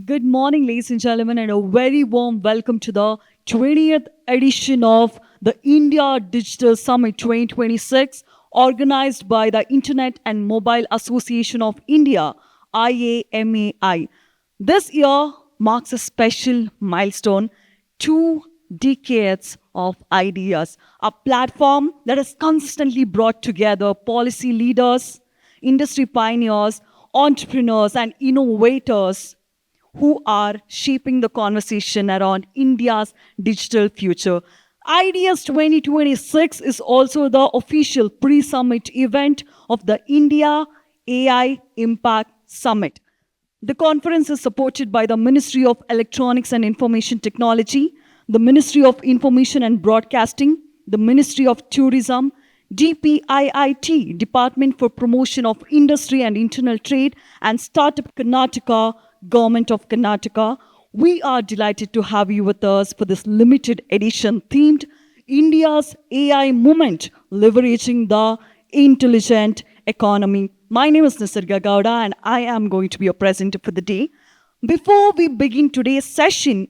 Good morning, ladies and gentlemen, and a very warm welcome to the 20th edition of the India Digital Summit 2026, organized by the Internet and Mobile Association of India, IAMAI. This year marks a special milestone, 2 decades of ideas, a platform that has consistently brought together policy leaders, industry pioneers, entrepreneurs, and innovators who are shaping the conversation around India's digital future. IDS 2026 is also the official pre-summit event of the India AI Impact Summit. The conference is supported by the Ministry of Electronics and Information Technology, the Ministry of Information and Broadcasting, the Ministry of Tourism, DPIIT, Department for Promotion of Industry and Internal Trade, and Startup Karnataka, Government of Karnataka. We are delighted to have you with us for this limited edition themed India's AI Movement, Leveraging the Intelligent Economy. My name is Nisarga Gowda and I am going to be your presenter for the day. Before we begin today's session,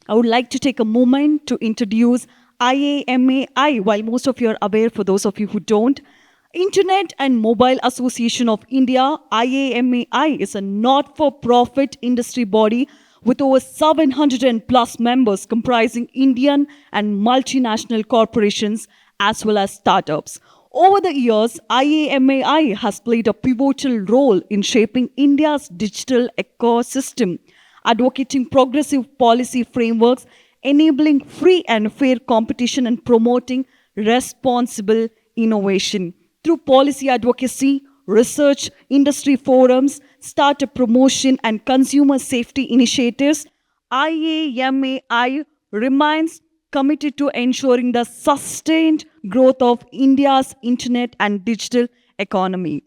I would like to take a moment to introduce IAMAI. While most of you are aware, for those of you who don't, Internet and Mobile Association of India, IAMAI, is a not-for-profit industry body with over 700 plus members comprising Indian and multinational corporations as well as startups. Over the years, IAMAI has played a pivotal role in shaping India's digital ecosystem, advocating progressive policy frameworks, enabling free and fair competition, and promoting responsible innovation. Through policy advocacy, research, industry forums, startup promotion, and consumer safety initiatives, IAMAI remains committed to ensuring the sustained growth of India's internet and digital economy.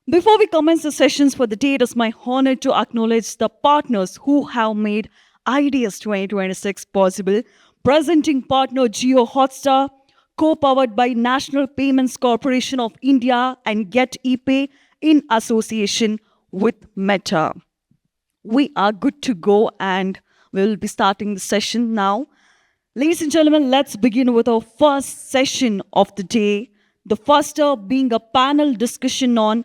Before we commence the sessions for the day, it is my honor to acknowledge the partners who have made IDS 2026 possible. Presenting partner Jio Hotstar, co-powered by National Payments Corporation of India and Get ePay in association with Meta. We are good to go and we'll be starting the session now. Ladies and gentlemen, let's begin with our first session of the day. The first being a panel discussion on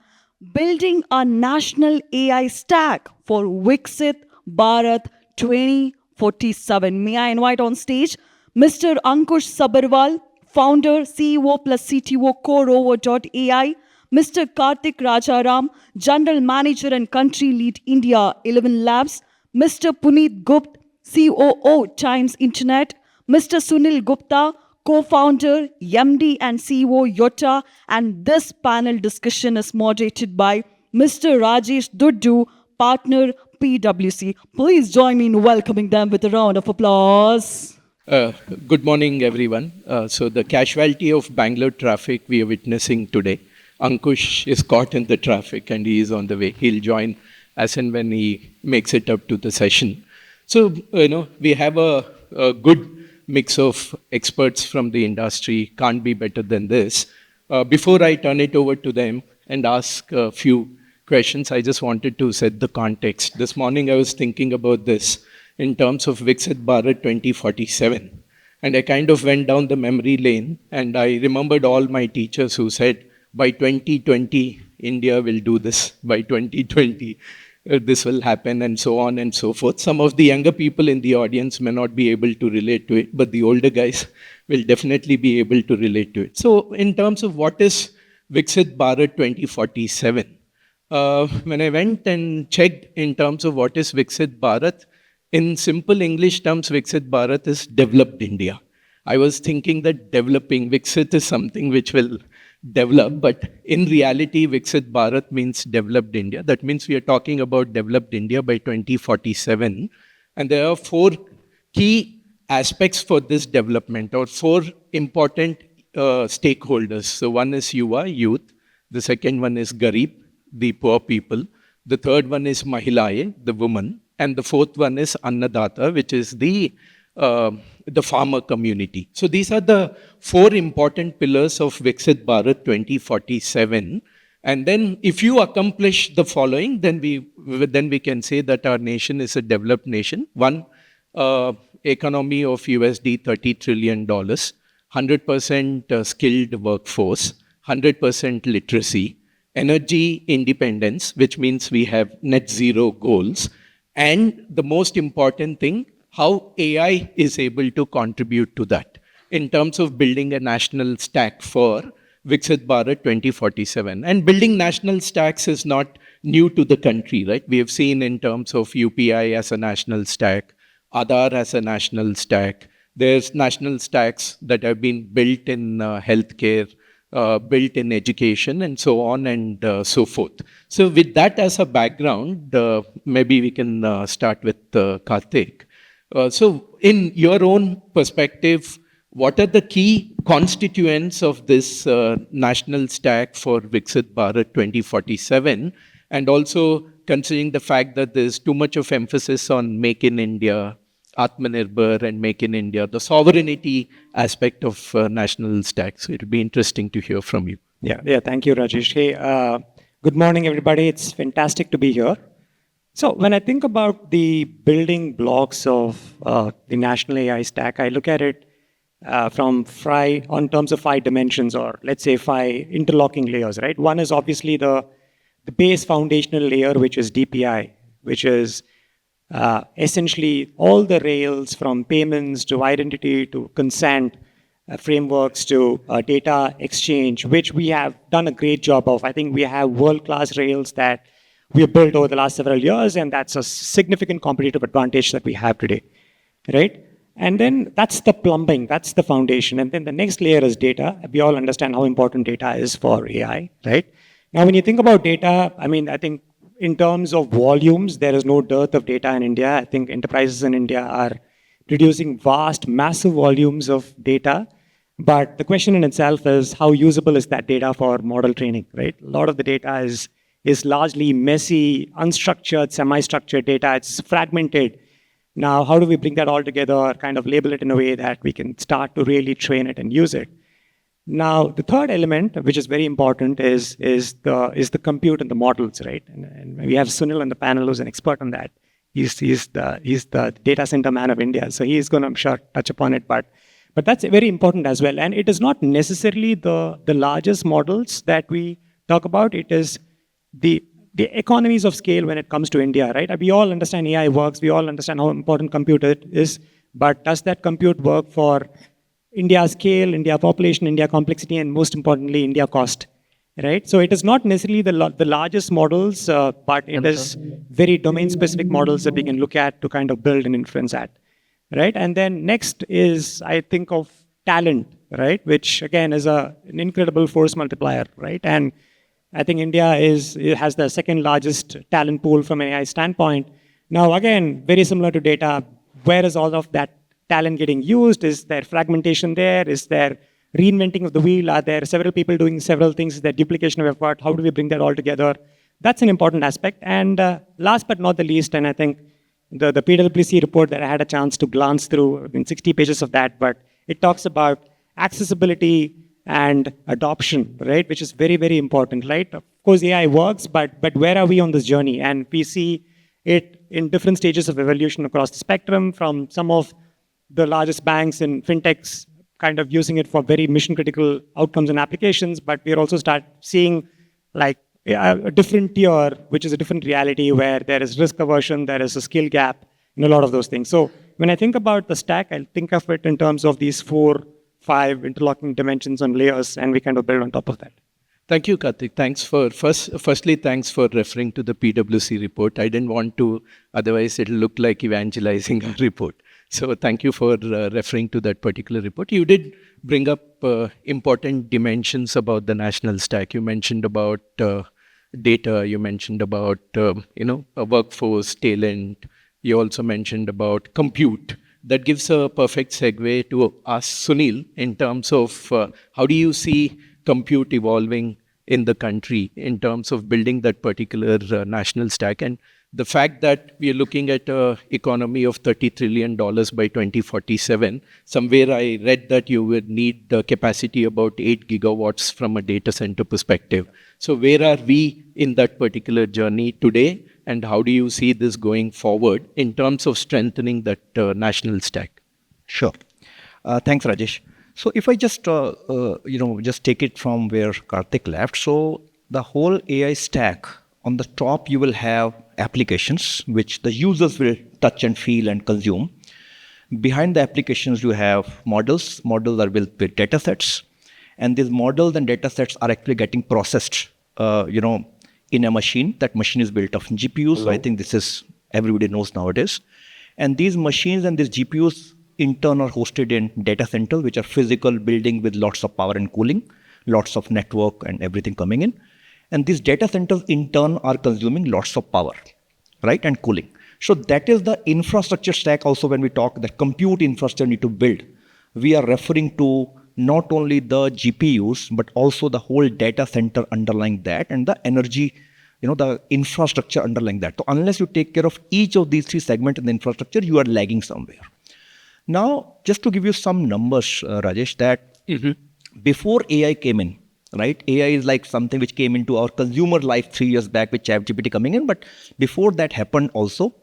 building a national AI stack for Viksit Bharat 2047. May I invite on stage Mr. Ankush Sabharwal, founder, CEO plus CTO, CoRover.ai, Mr. Karthik Rajaram, General Manager and Country Lead India, ElevenLabs, Mr. Puneet Gupt, COO, Times Internet, Mr. Sunil Gupta, co-founder, MD and CEO, Yota, and this panel discussion is moderated by Mr. Rajesh Dhuddu, partner, PwC. Please join me in welcoming them with a round of applause. Good morning, everyone. So the casualty of Bangalore traffic we are witnessing today. Ankush is caught in the traffic and he is on the way. He'll join as and when he makes it up to the session. So, we have a good mix of experts from the industry. Can't be better than this. Before I turn it over to them and ask a few questions, I just wanted to set the context. This morning I was thinking about this in terms of Viksit Bharat 2047. And I kind of went down the memory lane and I remembered all my teachers who said, by 2020, India will do this. By 2020, this will happen, and so on and so forth. Some of the younger people in the audience may not be able to relate to it, but the older guys will definitely be able to relate to it. So in terms of what is Viksit Bharat 2047, when I went and checked in terms of what is Viksit Bharat, in simple English terms, Viksit Bharat is developed India. I was thinking that developing Viksit is something which will develop, but in reality, Viksit Bharat means developed India. That means we are talking about developed India by 2047. And there are 4 key aspects for this development, or 4 important stakeholders. So one is Yuva, youth. The second one is Garib, the poor people. The third one is Mahilaye, the woman. And the fourth one is Annadata, which is the farmer community. So these are the 4 important pillars of Viksit Bharat 2047. And then if you accomplish the following, then we then we can say that our nation is a developed nation. One, economy of USD $30 trillion, 100% skilled workforce, 100% literacy, energy independence, which means we have net zero goals, and the most important thing, how AI is able to contribute to that in terms of building a national stack for Viksit Bharat 2047. And building national stacks is not new to the country, right? We have seen in terms of UPI as a national stack, Aadhaar as a national stack. There's national stacks that have been built in healthcare, built in education, and so on and so forth. So with that as a background, maybe we can start with Karthik. So in your own perspective, what are the key constituents of this national stack for Viksit Bharat 2047? And also considering the fact that there's too much of emphasis on Make in India, Atmanirbhar and Make in India, the sovereignty aspect of national stack. So it'll be interesting to hear from you. Yeah. Thank you, Rajesh. Hey, good morning, everybody. It's fantastic to be here. So when I think about the building blocks of the national AI stack, I look at it on terms of 5 dimensions, or let's say 5 interlocking layers, right? One is obviously the base foundational layer, which is DPI, which is essentially all the rails from payments to identity to consent frameworks to data exchange, which we have done a great job of. I think we have world-class rails that we have built over the last several years, and that's a significant competitive advantage that we have today, right? And then that's the plumbing, that's the foundation. And then the next layer is data. We all understand how important data is for AI, right? Now, when you think about data, I think in terms of volumes, there is no dearth of data in India. I think enterprises in India are producing vast, massive volumes of data. But the question in itself is how usable is that data for model training, right? A lot of the data is largely messy, unstructured, semi-structured data. It's fragmented. Now, how do we bring that all together, kind of label it in a way that we can start to really train it and use it? Now, the third element, which is very important, is the compute and the models, right? And we have Sunil on the panel, who's an expert on that. He's the data center man of India, so he's going to, I'm sure, touch upon it. But that's very important as well. And it is not necessarily the largest models that we talk about. It is the economies of scale when it comes to India, right? We all understand AI works. We all understand how important compute is. But does that compute work for India scale, India population, India complexity, and most importantly, India cost, right? So it is not necessarily the largest models, but it is very domain-specific models that we can look at to kind of build and inference at, right? And then next is, I think of talent, right? Which again is an incredible force multiplier, right? And I think India has the second largest talent pool from an AI standpoint. Now, again, very similar to data, where is all of that talent getting used? Is there fragmentation there? Is there reinventing of the wheel? Are there several people doing several things? Is there duplication of effort? How do we bring that all together? That's an important aspect. And last but not the least, and I think the PwC report that I had a chance to glance through, 60 pages of that, but it talks about accessibility and adoption, right? Which is very, very important, right? Of course, AI works, but where are we on this journey? And we see it in different stages of evolution across the spectrum, from some of the largest banks and fintechs kind of using it for very mission critical outcomes and applications, but we're also start seeing like a different tier, which is a different reality where there is risk aversion, there is a skill gap, and a lot of those things. So when I think about the stack, I think of it in terms of these 4-5 interlocking dimensions and layers, and we kind of build on top of that. Thank you, Karthik. Firstly, thanks for referring to the PwC report. I didn't want to, otherwise it'll look like evangelizing our report. So thank you for referring to that particular report. You did bring up important dimensions about the national stack. You mentioned about data. You mentioned about a workforce, talent. You also mentioned about compute. That gives a perfect segue to ask Sunil in terms of how do you see compute evolving in the country in terms of building that particular national stack, and the fact that we are looking at an economy of $30 trillion by 2047, somewhere I read that you would need the capacity about 8 gigawatts from a data center perspective. So where are we in that particular journey today? and how do you see this going forward in terms of strengthening that national stack? Sure. Thanks, Rajesh. So if I just, just take it from where Karthik left. So the whole AI stack, on the top, you will have applications which the users will touch and feel and consume. Behind the applications, you have models. Models are built with data sets. And these models and data sets are actually getting processed, in a machine. That machine is built of GPUs. So I think this is, everybody knows nowadays. And these machines and these GPUs in turn are hosted in data centers, which are physical building with lots of power and cooling, lots of network and everything coming in. And these data centers in turn are consuming lots of power, right, and cooling. So that is the infrastructure stack. Also, when we talk that compute infrastructure need to build, we are referring to not only the GPUs, but also the whole data center underlying that and the energy, the infrastructure underlying that. So unless you take care of each of these three segments in the infrastructure, you are lagging somewhere. Now, just to give you some numbers, Rajesh, that before AI came in, right? AI is like something which came into our consumer life 3 years back with ChatGPT coming in. But before that happened also,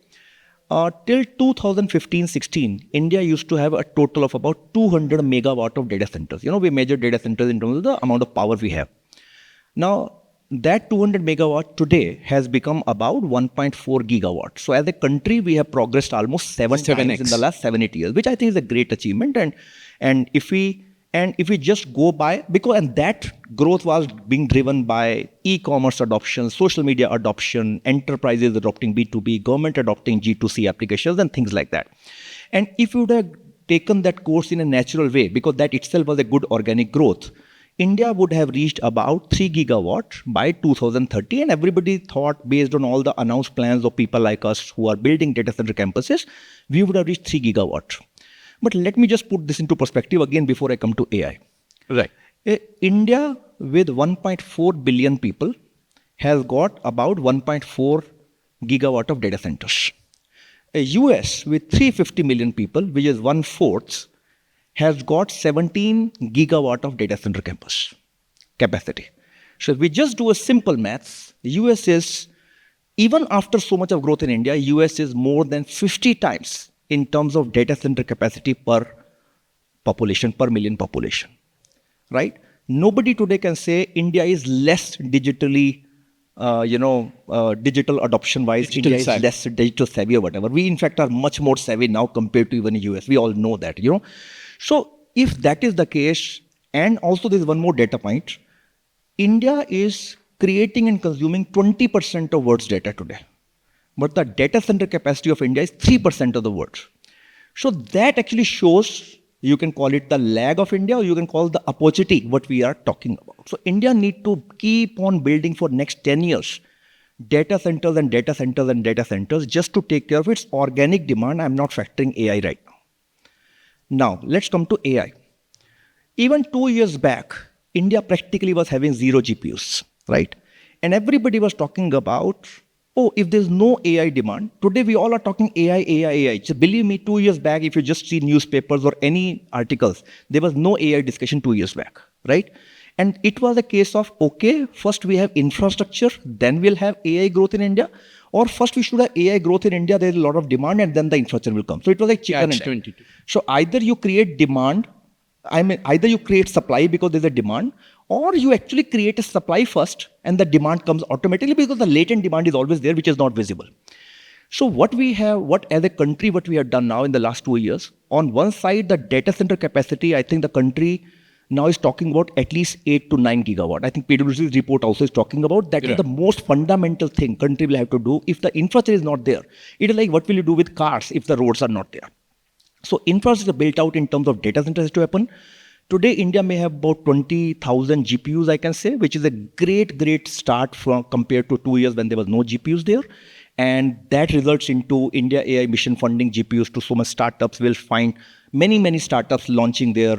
till 2015-16, India used to have a total of about 200 megawatt of data centers. We measure data centers in terms of the amount of power we have. Now, that 200 megawatt today has become about 1.4 gigawatt. So as a country, we have progressed almost 7 times in the last 7-8 years, which I think is a great achievement. And if we just go by, and that growth was being driven by e-commerce adoption, social media adoption, enterprises adopting B2B, government adopting G2C applications and things like that. And if you would have taken that course in a natural way, because that itself was a good organic growth, India would have reached about 3 gigawatt by 2030. And everybody thought, based on all the announced plans of people like us who are building data center campuses, we would have reached 3 gigawatt. But let me just put this into perspective again before I come to AI. Right. India with 1.4 billion people has got about 1.4 gigawatt of data centers. A US with 350 million people, which is 1/4, has got 17 gigawatt of data center campus capacity. So if we just do a simple maths, US is, even after so much of growth in India, US is more than 50 times in terms of data center capacity per population, per million population, right? Nobody today can say India is less digitally, digital adoption wise, India is less digital savvy or whatever. We in fact are much more savvy now compared to even the US. We all know that, So if that is the case, and also there's one more data point, India is creating and consuming 20% of world's data today. But the data center capacity of India is 3% of the world. So that actually shows, you can call it the lag of India, or you can call the opportunity, what we are talking about. So India need to keep on building for next 10 years, data centers and data centers and data centers, just to take care of its organic demand. I'm not factoring AI right now. Now, let's come to AI. Even 2 years back, India practically was having 0 GPUs, right? And everybody was talking about, if there's no AI demand, today we all are talking AI, AI, AI. Just believe me, 2 years back, if you just see newspapers or any articles, there was no AI discussion 2 years back, right? And it was a case of, first we have infrastructure, then we'll have AI growth in India, or first we should have AI growth in India, there's a lot of demand, and then the infrastructure will come. So it was like chicken and egg. So either you create demand, either you create supply because there's a demand, or you actually create a supply first and the demand comes automatically, because the latent demand is always there, which is not visible. So what as a country, what we have done now in the last 2 years, on one side, the data center capacity, I think the country now is talking about at least 8 to 9 gigawatt. I think PwC's report also is talking about that. Is the most fundamental thing country will have to do. If the infrastructure is not there, it is like, what will you do with cars if the roads are not there? So infrastructure built out in terms of data centers has to happen. Today, India may have about 20,000 GPUs, I can say, which is a great start from compared to 2 years when there was no GPUs there. And that results into India AI mission funding GPUs to so much startups. We'll find many startups launching their,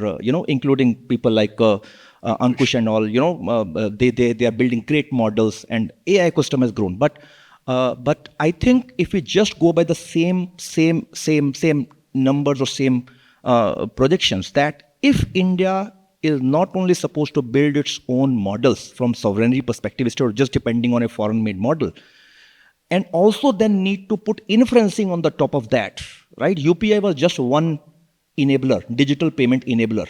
including people like Ankush and all, they are building great models, and AI ecosystem has grown. But I think if we just go by the same numbers or same projections, that if India is not only supposed to build its own models from sovereignty perspective, instead of just depending on a foreign-made model, and also then need to put inferencing on the top of that, right? UPI was just one enabler, digital payment enabler.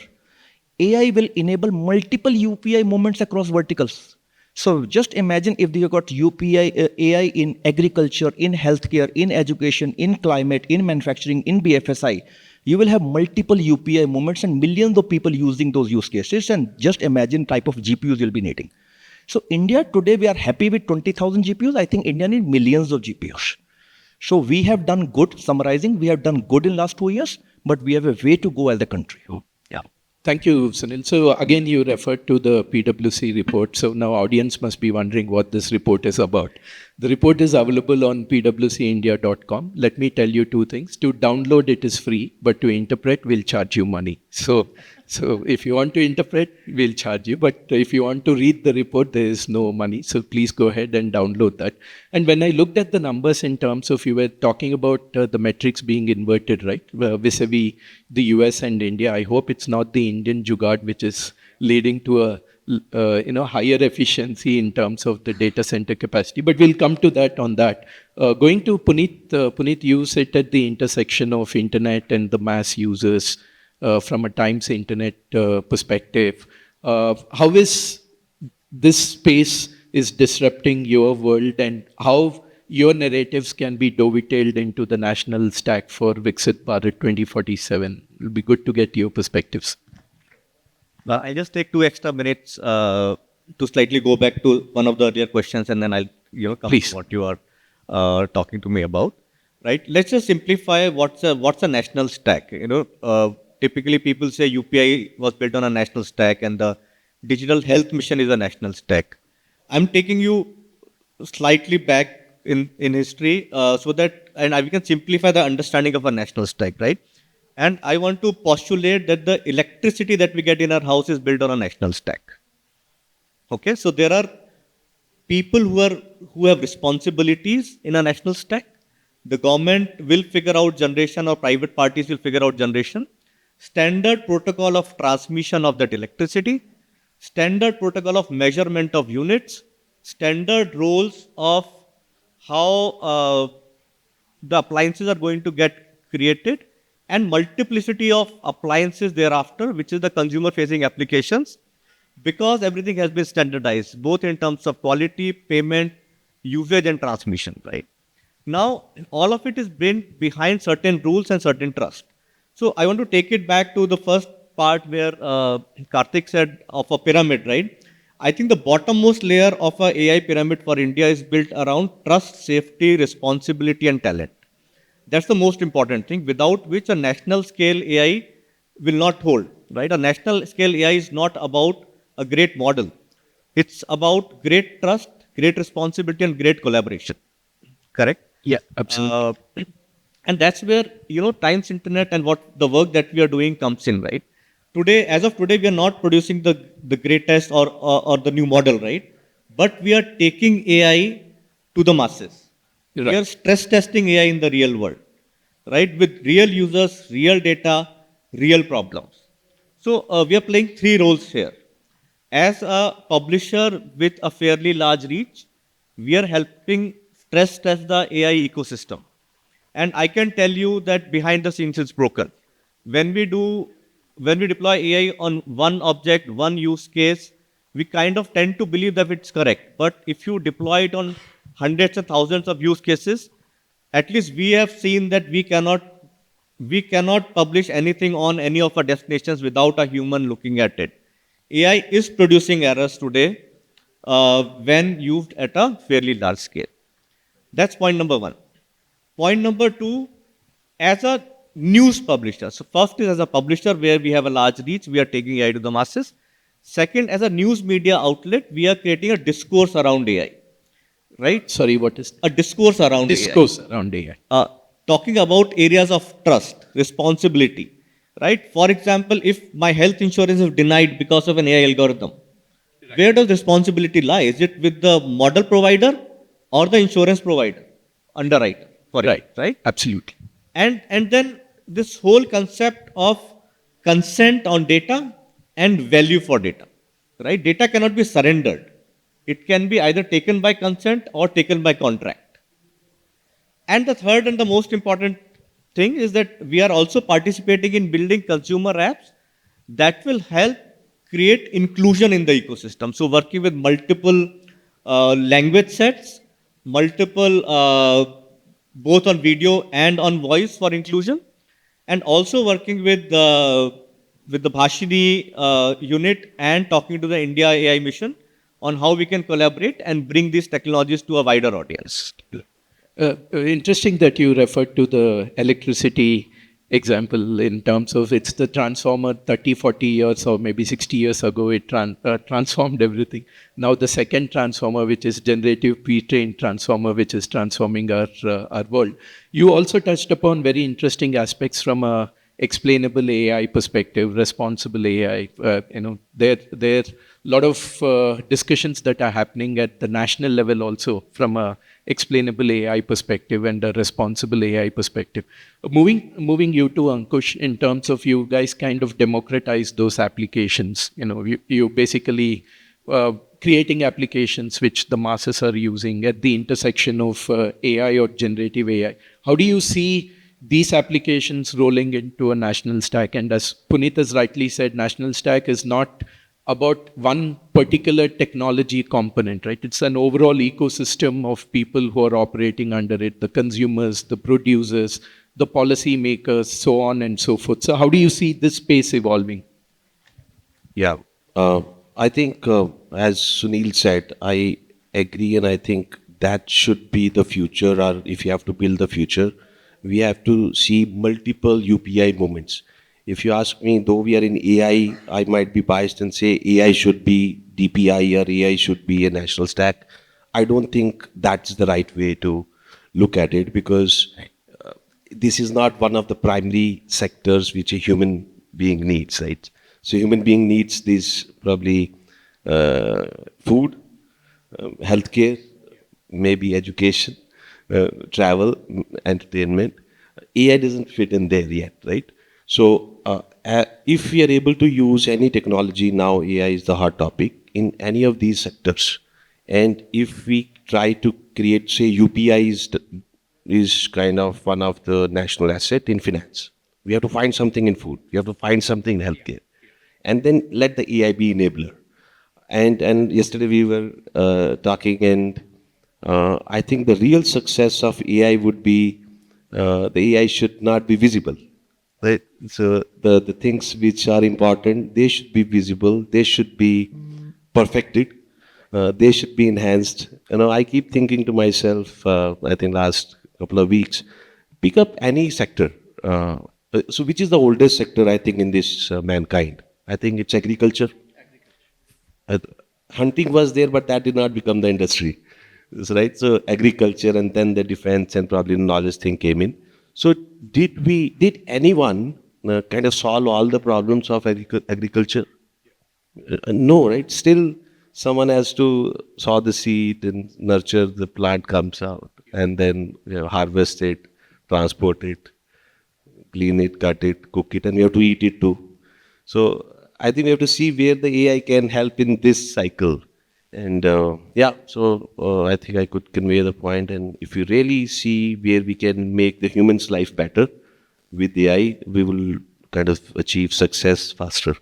AI will enable multiple UPI movements across verticals. So just imagine if you got UPI, AI in agriculture, in healthcare, in education, in climate, in manufacturing, in BFSI. You will have multiple UPI movements and millions of people using those use cases. And just imagine type of GPUs you'll be needing. So India today, we are happy with 20,000 GPUs. I think India needs millions of GPUs. So we have done good, summarizing, we have done good in last 2 years, but we have a way to go as a country. Yeah. Thank you, Sunil. So again, you referred to the PwC report. So now audience must be wondering what this report is about. The report is available on pwcindia.com. Let me tell you two things. To download it is free, but to interpret, we'll charge you money. So if you want to interpret, we'll charge you. But if you want to read the report, there is no money. So please go ahead and download that. And when I looked at the numbers in terms of, you were talking about the metrics being inverted, right? Vis-a-vis the US and India. I hope it's not the Indian jugaad which is leading to a higher efficiency in terms of the data center capacity. But we'll come to that on that. Going to Puneet, Puneet, you sit at the intersection of internet and the mass users from a Times Internet perspective. How is this space is disrupting your world, and how your narratives can be dovetailed into the national stack for Viksit Bharat 2047? It'll be good to get your perspectives. I'll just take 2 extra minutes to slightly go back to one of the earlier questions, and then I'll come Please. to what you are talking to me about. Right? Let's just simplify what's a national stack. Typically people say UPI was built on a national stack, and the digital health mission is a national stack. I'm taking you slightly back in history so that we can simplify the understanding of a national stack, right? And I want to postulate that the electricity that we get in our house is built on a national stack. Okay, so there are people who have responsibilities in a national stack. The government will figure out generation, or private parties will figure out generation. Standard protocol of transmission of that electricity, standard protocol of measurement of units, standard roles of how the appliances are going to get created, and multiplicity of appliances thereafter, which is the consumer-facing applications, because everything has been standardized, both in terms of quality, payment, usage, and transmission, right? Now, all of it is built behind certain rules and certain trust. So I want to take it back to the first part where Karthik said of a pyramid, right? I think the bottommost layer of a AI pyramid for India is built around trust, safety, responsibility, and talent. That's the most important thing, without which a national scale AI will not hold, right? A national scale AI is not about a great model. It's about great trust, great responsibility, and great collaboration. Correct? Yeah, absolutely. And that's where, Times Internet and what the work that we are doing comes in, right? Today, as of today, we are not producing the greatest or the new model, right? But we are taking AI to the masses. Right. We are stress testing AI in the real world, right? With real users, real data, real problems. So we are playing 3 roles here. As a publisher with a fairly large reach, we are helping stress test the AI ecosystem. And I can tell you that behind the scenes it's broken. When we deploy AI on one object, one use case, we kind of tend to believe that it's correct. But if you deploy it on hundreds and thousands of use cases, at least we have seen that we cannot publish anything on any of our destinations without a human looking at it. AI is producing errors today when used at a fairly large scale. That's point number 1. Point number 2, as a news publisher. So first is as a publisher where we have a large reach, we are taking AI to the masses. Second, as a news media outlet, we are creating a discourse around AI. Right? Sorry, what is a discourse around AI? Talking about areas of trust, responsibility. Right? For example, if my health insurance is denied because of an AI algorithm, where does responsibility lie? Is it with the model provider or the insurance provider, underwriter? Right? Absolutely. And then this whole concept of consent on data and value for data. Right? Data cannot be surrendered. It can be either taken by consent or taken by contract. And the third and the most important thing is that we are also participating in building consumer apps that will help create inclusion in the ecosystem. So working with multiple language sets, multiple both on video and on voice for inclusion, and also working with the Bhashini unit and talking to the India AI mission on how we can collaborate and bring these technologies to a wider audience. Interesting that you referred to the electricity example in terms of it's the transformer 30, 40 years or maybe 60 years ago, it transformed everything. Now the second transformer, which is generative pre-trained transformer, which is transforming our world. You also touched upon very interesting aspects from a explainable AI perspective, responsible AI. There are a lot of discussions that are happening at the national level also from a explainable AI perspective and a responsible AI perspective. Moving you to Ankush, in terms of you guys kind of democratize those applications. You basically creating applications which the masses are using at the intersection of AI or generative AI. How do you see these applications rolling into a national stack? And as Puneet has rightly said, national stack is not about one particular technology component, right? It's an overall ecosystem of people who are operating under it, the consumers, the producers, the policy makers, so on and so forth. So how do you see this space evolving? Yeah, I think as Sunil said, I agree, and I think that should be the future, or if you have to build the future, we have to see multiple UPI moments. If you ask me, though we are in AI, I might be biased and say AI should be DPI or AI should be a national stack. I don't think that's the right way to look at it, because this is not one of the primary sectors which a human being needs, right? So human being needs this probably food, healthcare, maybe education, travel, entertainment. AI doesn't fit in there yet, right? So if we are able to use any technology now, AI is the hot topic in any of these sectors. And if we try to create, say, UPI is kind of one of the national asset in finance. We have to find something in food. We have to find something in healthcare. And then let the AI be enabler. And yesterday we were talking, and I think the real success of AI would be the AI should not be visible. Right? So the things which are important, they should be visible, they should be perfected, they should be enhanced. I keep thinking to myself, I think last couple of weeks, pick up any sector. So which is the oldest sector, I think, in this mankind? I think it's agriculture. Hunting was there, but that did not become the industry. Right? So agriculture, and then the defense and probably knowledge thing came in. So did anyone kind of solve all the problems of agriculture? No, right? Still, someone has to sow the seed and nurture the plant comes out, and then harvest it, transport it, clean it, cut it, cook it, and we have to eat it too. So I think we have to see where the AI can help in this cycle. And so I think I could convey the point. And if you really see where we can make the human's life better with AI, we will kind of achieve success faster.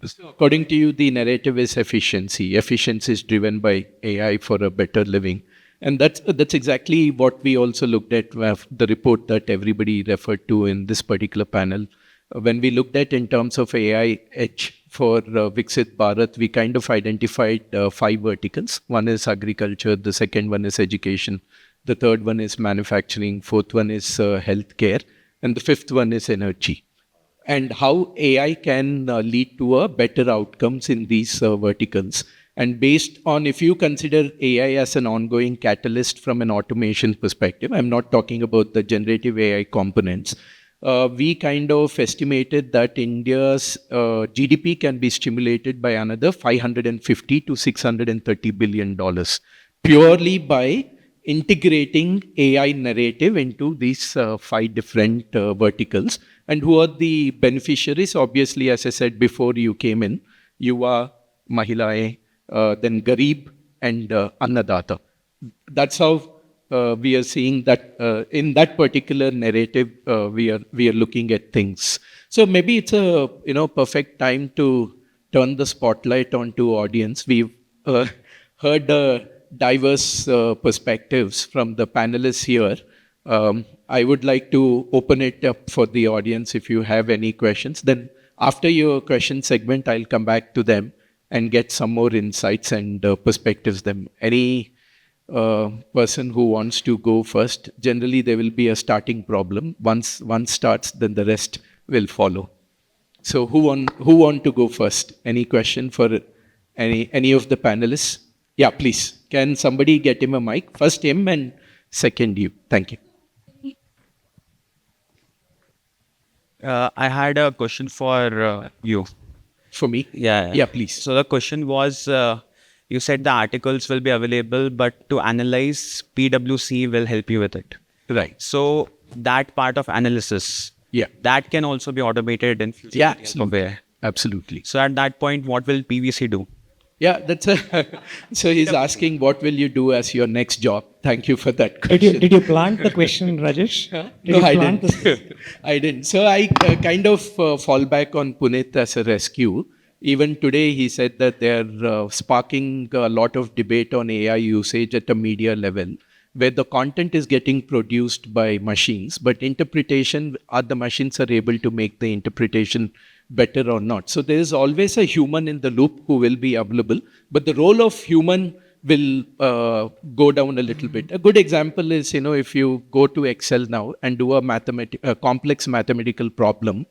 So according to you, the narrative is efficiency. Efficiency is driven by AI for a better living. And that's exactly what we also looked at, the report that everybody referred to in this particular panel. When we looked at in terms of AI edge for Viksit Bharat, we kind of identified 5 verticals. One is agriculture, the second one is education, the third one is manufacturing, fourth one is healthcare, and the fifth one is energy. And how AI can lead to better outcomes in these verticals. And based on, if you consider AI as an ongoing catalyst from an automation perspective, I'm not talking about the generative AI components, we kind of estimated that India's GDP can be stimulated by another $550 to $630 billion purely by integrating AI narrative into these 5 different verticals. And who are the beneficiaries? Obviously, as I said before you came in, Yuva, Mahilaye, then Garib, and Annadata. That's how we are seeing that in that particular narrative, we are looking at things. So maybe it's a perfect time to turn the spotlight onto audience. We've heard diverse perspectives from the panelists here. I would like to open it up for the audience if you have any questions. Then after your question segment, I'll come back to them and get some more insights and perspectives. Them any person who wants to go first, generally there will be a starting problem. Once one starts, then the rest will follow. So who want to go first? Any question for any of the panelists? Yeah, please. Can somebody get him a mic? First him and second you. Thank you. I had a question for you. For me? Yeah. Yeah, please. So the question was, you said the articles will be available, but to analyze, PwC will help you with it. Right. So that part of analysis, yeah, that can also be automated in future. Yeah, absolutely. Absolutely. So at that point, what will PwC do? Yeah, so he's asking, what will you do as your next job? Thank you for that question. Did you plant the question, Rajesh? No, I didn't. I didn't. So I kind of fall back on Puneet as a rescue. Even today, he said that they're sparking a lot of debate on AI usage at a media level, where the content is getting produced by machines, but interpretation, the machines are able to make the interpretation better or not. So there is always a human in the loop who will be available, but the role of human will go down a little bit. A good example is, if you go to Excel now and do a complex mathematical problem,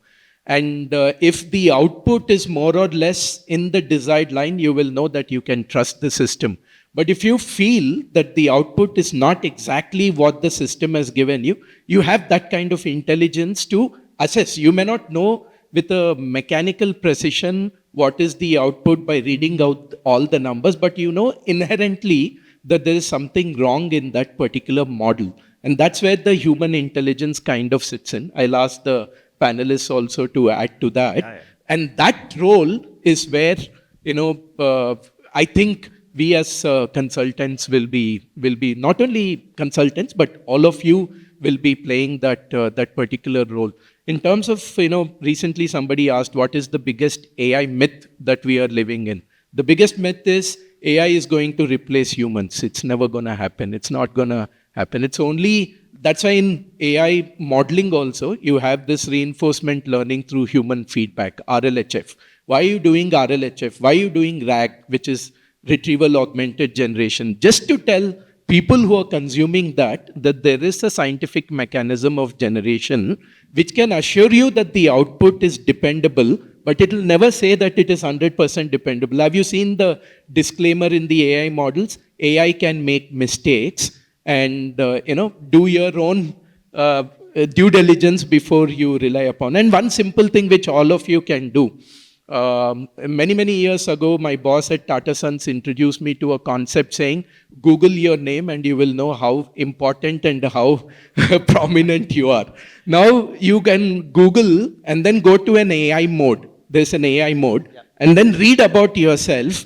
and if the output is more or less in the desired line, you will know that you can trust the system. But if you feel that the output is not exactly what the system has given you, you have that kind of intelligence to assess. You may not know with a mechanical precision what is the output by reading out all the numbers, but you know inherently that there is something wrong in that particular model. And that's where the human intelligence kind of sits in. I'll ask the panelists also to add to that. Yeah. And that role is where, I think we as consultants will be not only consultants, but all of you will be playing that particular role. In terms of, recently somebody asked, what is the biggest AI myth that we are living in? The biggest myth is AI is going to replace humans. It's never going to happen. It's not going to happen. It's only, that's why in AI modeling also, you have this reinforcement learning through human feedback, RLHF. Why are you doing RLHF? Why are you doing RAG, which is retrieval augmented generation? Just to tell people who are consuming that there is a scientific mechanism of generation which can assure you that the output is dependable, but it will never say that it is 100% dependable. Have you seen the disclaimer in the AI models? AI can make mistakes and do your own due diligence before you rely upon. And one simple thing which all of you can do. Many years ago, my boss at Tata Sons introduced me to a concept saying, Google your name and you will know how important and how prominent you are. Now you can Google and then go to an AI mode. There's an AI mode. Yeah. And then read about yourself.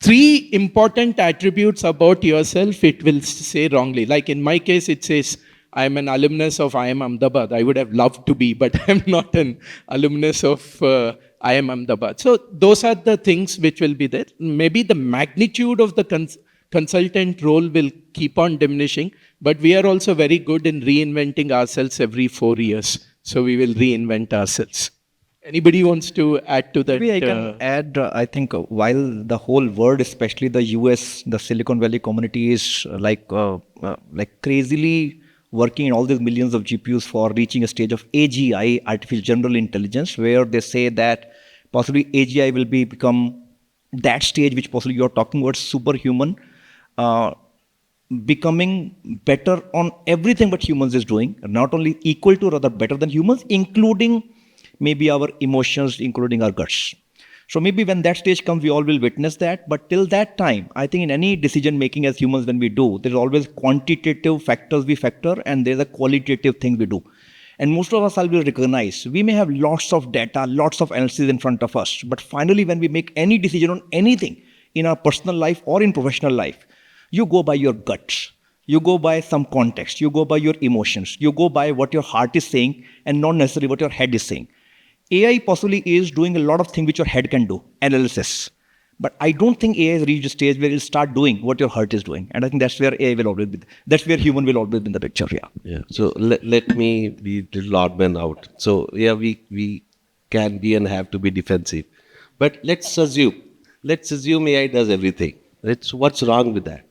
3 important attributes about yourself, it will say wrongly. Like in my case, it says, I am an alumnus of IIM Ahmedabad. I would have loved to be, but I'm not an alumnus of IIM Ahmedabad. So those are the things which will be there. Maybe the magnitude of the consultant role will keep on diminishing, but we are also very good in reinventing ourselves every 4 years. So we will reinvent ourselves. Anybody wants to add to that? Maybe I can add, I think while the whole world, especially the US, the Silicon Valley community is like crazily working in all these millions of GPUs for reaching a stage of AGI, artificial general intelligence, where they say that possibly AGI will become that stage which possibly you're talking about, superhuman, becoming better on everything what humans is doing, not only equal to, rather better than humans, including maybe our emotions, including our guts. So maybe when that stage comes, we all will witness that. But till that time, I think in any decision making as humans, when we do, there's always quantitative factors we factor and there's a qualitative thing we do. And most of us will recognize, we may have lots of data, lots of analysis in front of us. But finally, when we make any decision on anything in our personal life or in professional life, you go by your guts. You go by some context. You go by your emotions. You go by what your heart is saying and not necessarily what your head is saying. AI possibly is doing a lot of things which your head can do, analysis. But I don't think AI has reached a stage where it'll start doing what your heart is doing. And I think that's where AI will always be. That's where human will always be in the picture. Yeah. Yeah. So let me be the odd man out. So yeah, we can be and have to be defensive. But let's assume AI does everything. What's wrong with that?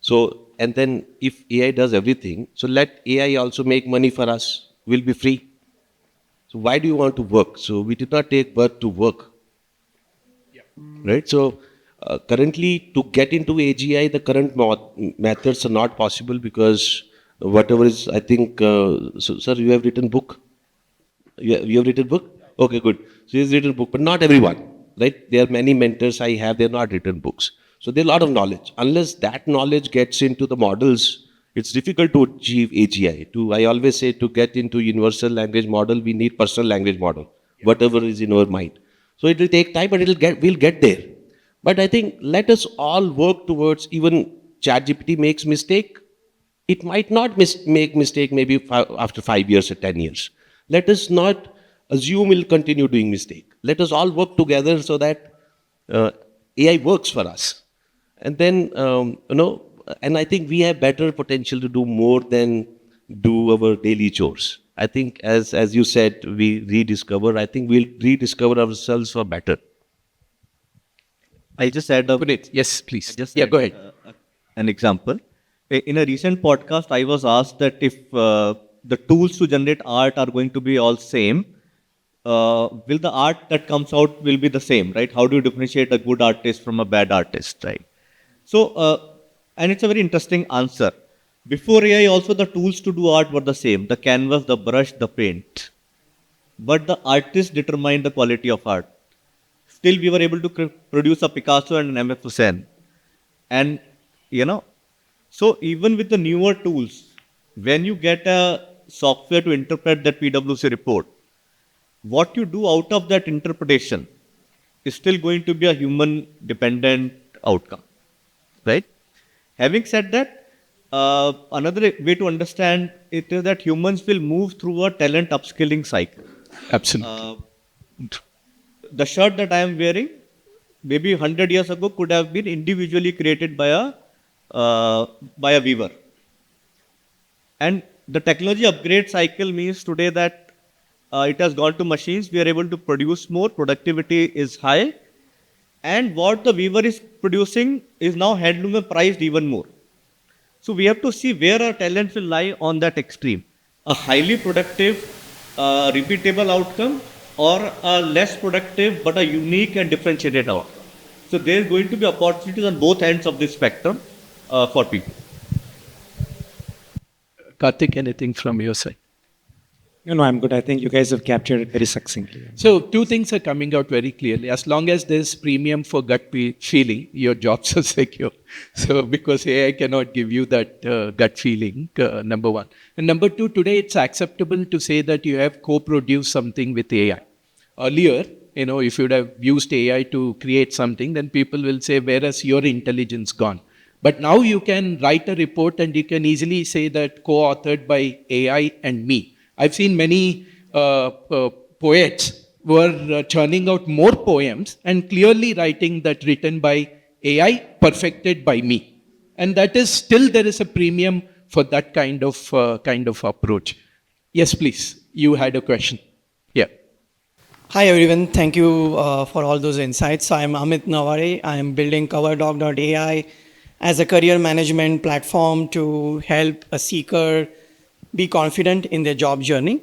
So, and then if AI does everything, so let AI also make money for us. We'll be free. So why do you want to work? So we did not take birth to work. Right? So currently to get into AGI, the current methods are not possible because whatever is, I think, so, sir, you have written book? You have written book? Okay, good. So he's written book, but not everyone, right? There are many mentors I have, they're not written books. So there's a lot of knowledge. Unless that knowledge gets into the models, it's difficult to achieve AGI. I always say to get into universal language model, we need personal language model, whatever is in our mind. So it will take time, but we'll get there. But I think let us all work towards, even ChatGPT makes mistake. It might not make mistake maybe after 5 years or 10 years. Let us not assume we'll continue doing mistake. Let us all work together so that AI works for us. And then, and I think we have better potential to do more than do our daily chores. I think as you said, we rediscover. I think we'll rediscover ourselves for better. I'll just add up. Puneet, yes, please. Yeah, Go ahead. An example. In a recent podcast, I was asked that if the tools to generate art are going to be all same, will the art that comes out will be the same, right? How do you differentiate a good artist from a bad artist, right? So, and it's a very interesting answer. Before AI, also the tools to do art were the same: the canvas, the brush, the paint. But the artist determined the quality of art. Still, we were able to produce a Picasso and an M.F. Hussain. And, so even with the newer tools, when you get a software to interpret that PwC report, what you do out of that interpretation is still going to be a human-dependent outcome, right? Having said that, another way to understand it is that humans will move through a talent upskilling cycle. Absolutely. The shirt that I am wearing, maybe 100 years ago, could have been individually created by a weaver. And the technology upgrade cycle means today that it has gone to machines. We are able to produce more. Productivity is high. And what the weaver is producing is now handloom and priced even more. So we have to see where our talent will lie on that extreme. A highly productive, repeatable outcome, or a less productive but a unique and differentiated outcome. So there is going to be opportunities on both ends of the spectrum for people. Karthik, anything from your side? No, I'm good. I think you guys have captured it very succinctly. So two things are coming out very clearly. As long as there's premium for gut feeling, your jobs are secure. So because AI cannot give you that gut feeling, number one. And number two, today it's acceptable to say that you have co-produced something with AI. Earlier, if you'd have used AI to create something, then people will say, where has your intelligence gone? But now you can write a report and you can easily say that co-authored by AI and me. I've seen many poets who are churning out more poems and clearly writing that written by AI, perfected by me. And that is still there is a premium for that kind of approach. Yes, please. You had a question. Yeah. Hi everyone, thank you for all those insights. I'm Amit Naware. I'm building Cover.ai as a career management platform to help a seeker be confident in their job journey.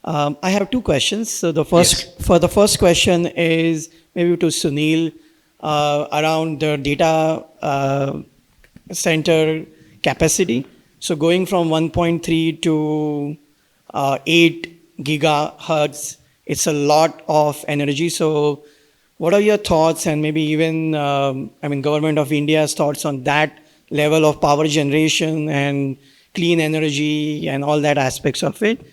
I have two questions. So the first question is maybe to Sunil around the data center capacity. So going from 1.3 to 8 gigahertz, it's a lot of energy. So what are your thoughts, and maybe even, Government of India's thoughts on that level of power generation and clean energy and all that aspects of it?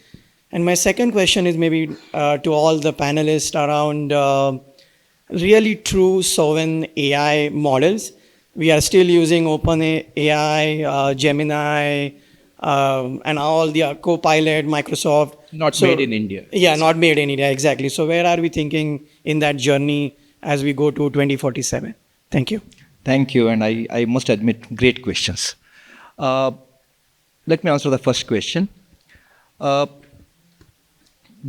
And my second question is maybe to all the panelists around really true sovereign AI models. we are still using OpenAI, Gemini, and all the Copilot, Microsoft. Not made in India. Yeah, not made in India, exactly. So where are we thinking in that journey as we go to 2047? Thank you. Thank you, and I must admit, great questions. Let me answer the first question.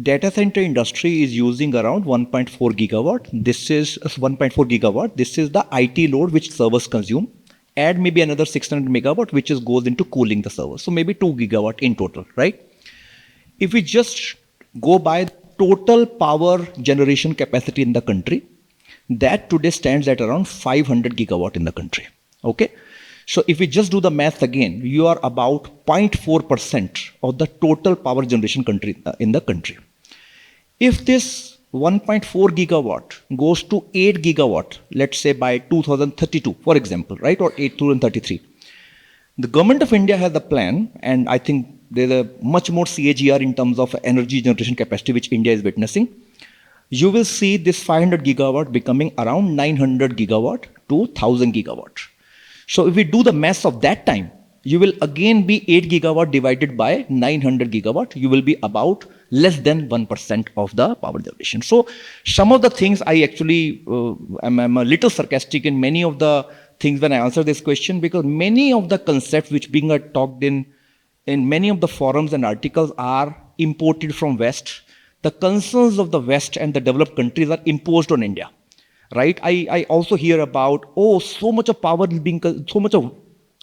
Data center industry is using around 1.4 gigawatt. This is 1.4 gigawatt. This is the IT load which servers consume. Add maybe another 600 megawatt, which goes into cooling the server. So maybe 2 gigawatt in total, right? If we just go by total power generation capacity in the country, that today stands at around 500 gigawatt in the country. Okay. So if we just do the math again, you are about 0.4% of the total power generation in the country. If this 1.4 gigawatt goes to 8 gigawatt, let's say by 2032, for example, right, or 2033, the government of India has a plan, and I think there's a much more CAGR in terms of energy generation capacity which India is witnessing. You will see this 500 gigawatt becoming around 900 gigawatt to 1000 gigawatt. So if we do the math of that time, you will again be 8 gigawatt divided by 900 gigawatt. You will be about less than 1% of the power generation. So some of the things I actually, I'm a little sarcastic in many of the things when I answer this question, because many of the concepts which being talked in many of the forums and articles are imported from West. The concerns of the West and the developed countries are imposed on India. Right? I also hear about, so much of power is being, so much of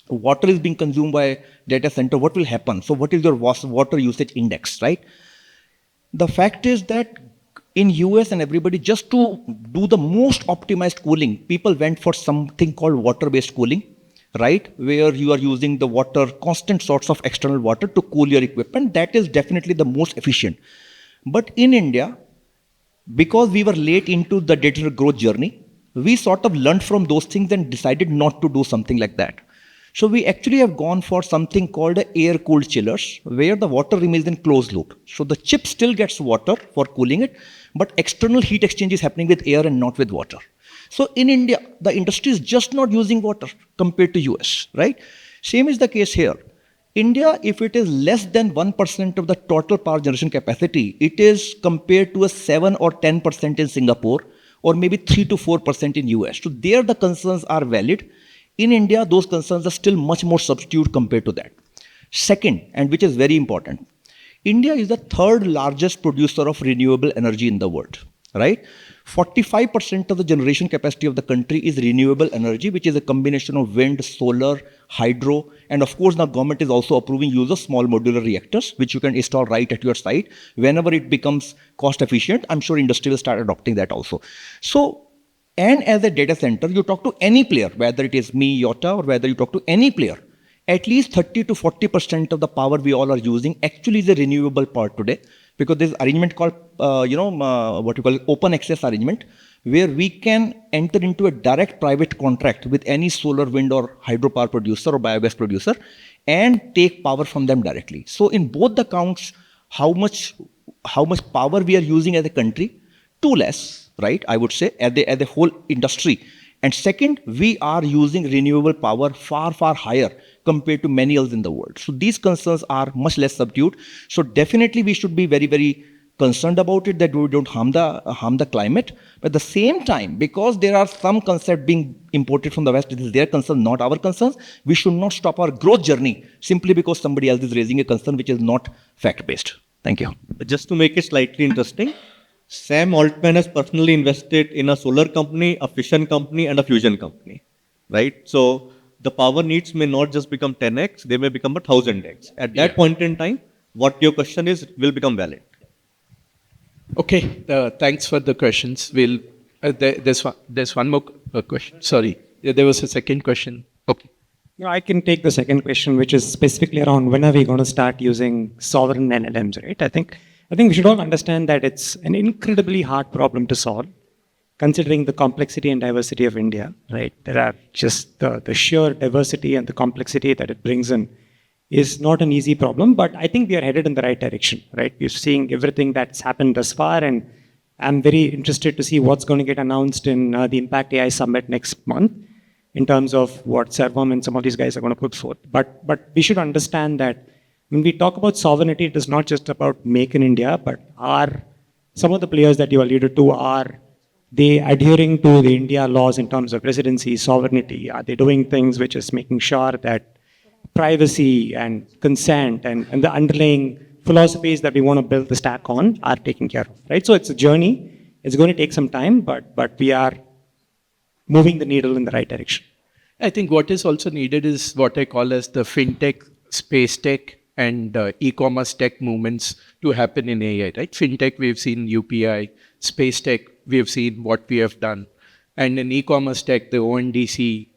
water is being consumed by data center. What will happen? So what is your water usage index, right? The fact is that in US and everybody, just to do the most optimized cooling, people went for something called water-based cooling, right? Where you are using the water, constant sorts of external water to cool your equipment. That is definitely the most efficient. But in India, because we were late into the data growth journey, we sort of learned from those things and decided not to do something like that. So we actually have gone for something called air-cooled chillers, where the water remains in closed loop. So the chip still gets water for cooling it, but external heat exchange is happening with air and not with water. So in India, the industry is just not using water compared to US, right? Same is the case here. India, if it is less than 1% of the total power generation capacity, it is compared to a 7 or 10% in Singapore, or maybe 3 to 4% in US. So there the concerns are valid. In India, those concerns are still much more subdued compared to that. Second, and which is very important, India is the third largest producer of renewable energy in the world, right? 45% of the generation capacity of the country is renewable energy, which is a combination of wind, solar, hydro, and of course now government is also approving use of small modular reactors, which you can install right at your site. Whenever it becomes cost efficient, I'm sure industry will start adopting that also. So, and as a data center, you talk to any player, whether it is me, Yota, or whether you talk to any player, at least 30 to 40% of the power we all are using actually is a renewable part today, because there's an arrangement called, what you call open access arrangement, where we can enter into a direct private contract with any solar, wind, or hydropower producer or biogas producer and take power from them directly. So in both the counts, how much power we are using as a country, too less, right? I would say as a whole industry. And second, we are using renewable power far, far higher compared to many else in the world. So these concerns are much less subdued. So definitely we should be very, very concerned about it, that we don't harm the climate. But at the same time, because there are some concepts being imported from the West, it is their concern, not our concerns, we should not stop our growth journey simply because somebody else is raising a concern which is not fact-based. Thank you. Just to make it slightly interesting, Sam Altman has personally invested in a solar company, a fission company, and a fusion company, right? So the power needs may not just become 10x, they may become 1000x. At that point in time, what your question is will become valid. Okay, thanks for the questions. We'll there's one more question. Sorry, there was a second question. Okay. I can take the second question, which is specifically around when are we going to start using sovereign LLMs, right? I think we should all understand that it's an incredibly hard problem to solve, considering the complexity and diversity of India, right? There are just the sheer diversity and the complexity that it brings in is not an easy problem, but I think we are headed in the right direction, right? We're seeing everything that's happened thus far, and I'm very interested to see what's going to get announced in the Impact AI Summit next month. in terms of what Servam and some of these guys are going to put forth. But we should understand that when we talk about sovereignty, it is not just about make in India, but some of the players that you alluded to, are they adhering to the India laws in terms of residency, sovereignty? Are they doing things which is making sure that privacy and consent and the underlying philosophies that we want to build the stack on are taken care of, right? So it's a journey. It's going to take some time, but we are moving the needle in the right direction. I think what is also needed is what I call as the fintech, space tech, and e-commerce tech movements to happen in AI, right? Fintech, we've seen UPI. Space tech, we've seen what we have done. And in e-commerce tech, the ONDC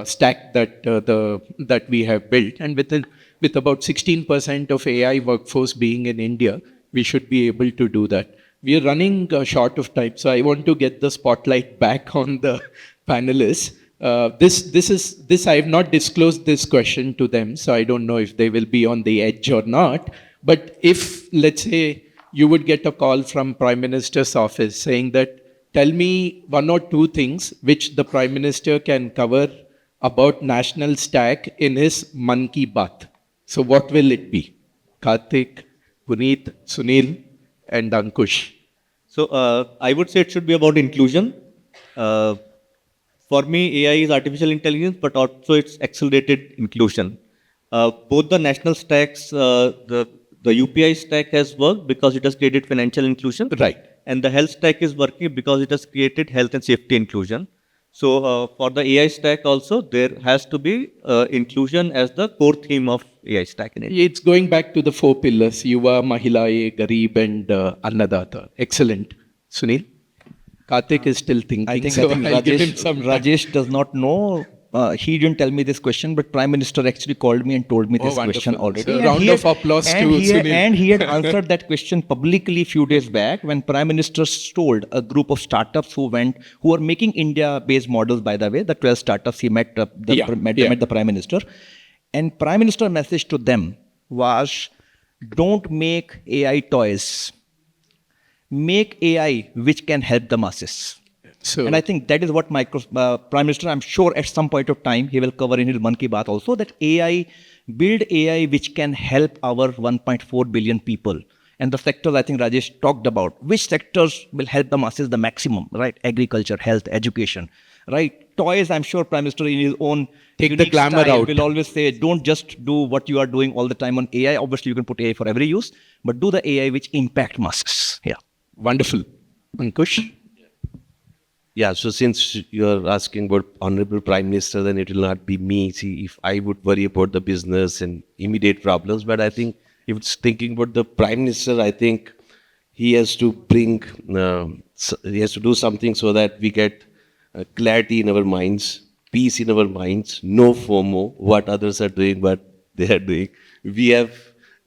stack that we have built. And with about 16% of AI workforce being in India, we should be able to do that. We are running short of time, so I want to get the spotlight back on the panelists. This I have not disclosed this question to them, so I don't know if they will be on the edge or not. But if, let's say, you would get a call from Prime Minister's office saying that, tell me one or two things which the Prime Minister can cover about national stack in his Man Ki Baat. So what will it be? Karthik, Puneet, Sunil, and Ankush. So I would say it should be about inclusion. For me, AI is artificial intelligence, but also it's accelerated inclusion. Both the national stacks, the UPI stack has worked because it has created financial inclusion. Right. And the health stack is working because it has created health and safety inclusion. So for the AI stack also, there has to be inclusion as the core theme of AI stack in India. It's going back to the 4 pillars, Yuva, Mahilaye, Garib, and Annadata. Excellent. Sunil? Karthik is still thinking. I think I'll give him some time. Rajesh does not know. He didn't tell me this question, but Prime Minister actually called me and told me this question already. So round of applause to Sunil. And he had answered that question publicly a few days back when Prime Minister told a group of startups who are making India-based models, by the way, the 12 startups he met the Prime Minister. And Prime Minister's message to them was, don't make AI toys. Make AI which can help the masses. So, and I think that is what Prime Minister, I'm sure at some point of time, he will cover in his Man Ki Baat also, that build AI which can help our 1.4 billion people. And the sectors I think Rajesh talked about, which sectors will help the masses the maximum, right? Agriculture, health, education, right? Toys, I'm sure Prime Minister in his own take the glamour out. Will always say, don't just do what you are doing all the time on AI. Obviously, you can put AI for every use, but do the AI which impact masses. Yeah. Wonderful. Ankush? Yeah, so since you're asking about Honorable Prime Minister, then it will not be me. See, if I would worry about the business and immediate problems, but I think if it's thinking about the Prime Minister, I think he has to bring, he has to do something so that we get clarity in our minds, peace in our minds, no FOMO, what others are doing, what they are doing. We have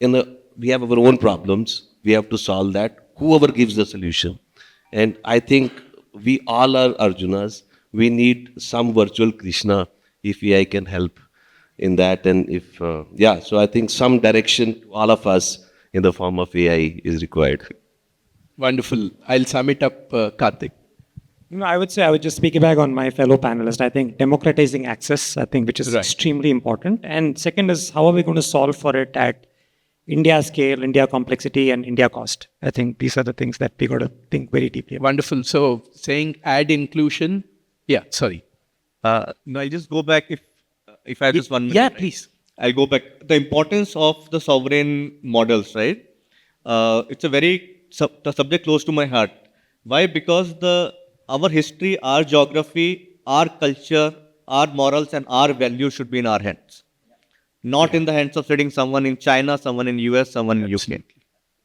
our own problems. We have to solve that. Whoever gives the solution. And I think we all are Arjunas. We need some virtual Krishna if AI can help in that. And if, so I think some direction to all of us in the form of AI is required. Wonderful. I'll sum it up, Karthik. I would say I would just piggyback on my fellow panelist. I think democratizing access, I think, which is extremely important. And second is, how are we going to solve for it at India scale, India complexity, and India cost? I think these are the things that we got to think very deeply about. Wonderful. So saying add inclusion. Yeah, sorry. No, I'll just go back if I have just 1 minute. Yeah, right? please. I'll go back. The importance of the sovereign models, right? It's a subject close to my heart. Why? Because our history, our geography, our culture, our morals, and our values should be in our hands. Not in the hands of sitting someone in China, someone in US, someone in UK.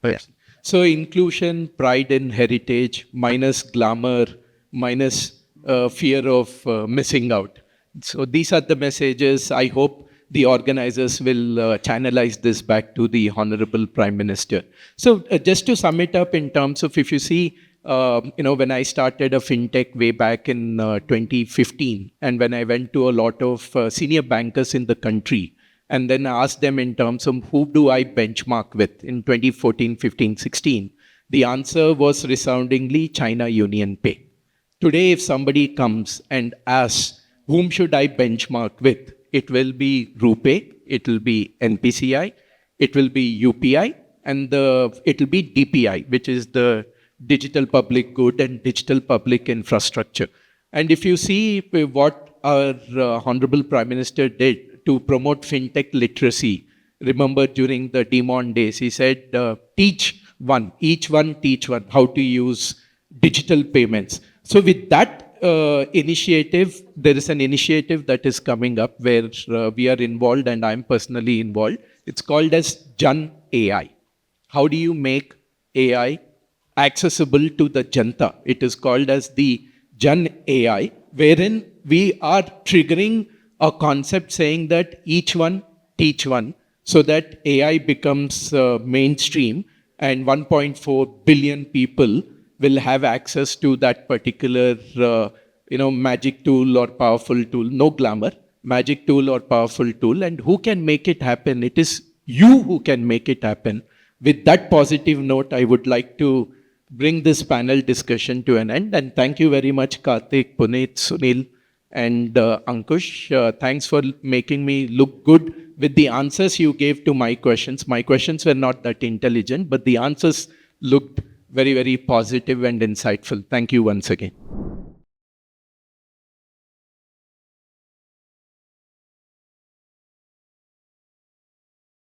Yeah. So inclusion, pride in heritage, minus glamour, minus fear of missing out. So these are the messages. I hope the organizers will channelize this back to the Honorable Prime Minister. So just to sum it up in terms of, if you see, when I started a fintech way back in 2015, and when I went to a lot of senior bankers in the country, and then I asked them in terms of who do I benchmark with in 2014, 15, 16, the answer was resoundingly China Union Pay. Today, if somebody comes and asks, whom should I benchmark with? It will be RuPay, it will be NPCI, it will be UPI, and it will be DPI, which is the digital public good and digital public infrastructure. And if you see what our Honorable Prime Minister did to promote fintech literacy, remember during the Demon days, he said, teach one, each one teach one, how to use digital payments. So with that initiative, there is an initiative that is coming up where we are involved and I'm personally involved. It's called as Jan AI. How do you make AI accessible to the Janta? It is called as the Jan AI, wherein we are triggering a concept saying that each one teach one, so that AI becomes mainstream and 1.4 billion people will have access to that particular magic tool or powerful tool. No glamour, magic tool or powerful tool. And who can make it happen? It is you who can make it happen. With that positive note, I would like to bring this panel discussion to an end. And thank you very much, Karthik, Puneet, Sunil, and Ankush. Thanks for making me look good with the answers you gave to my questions. My questions were not that intelligent, but the answers looked very, very positive and insightful. Thank you once again.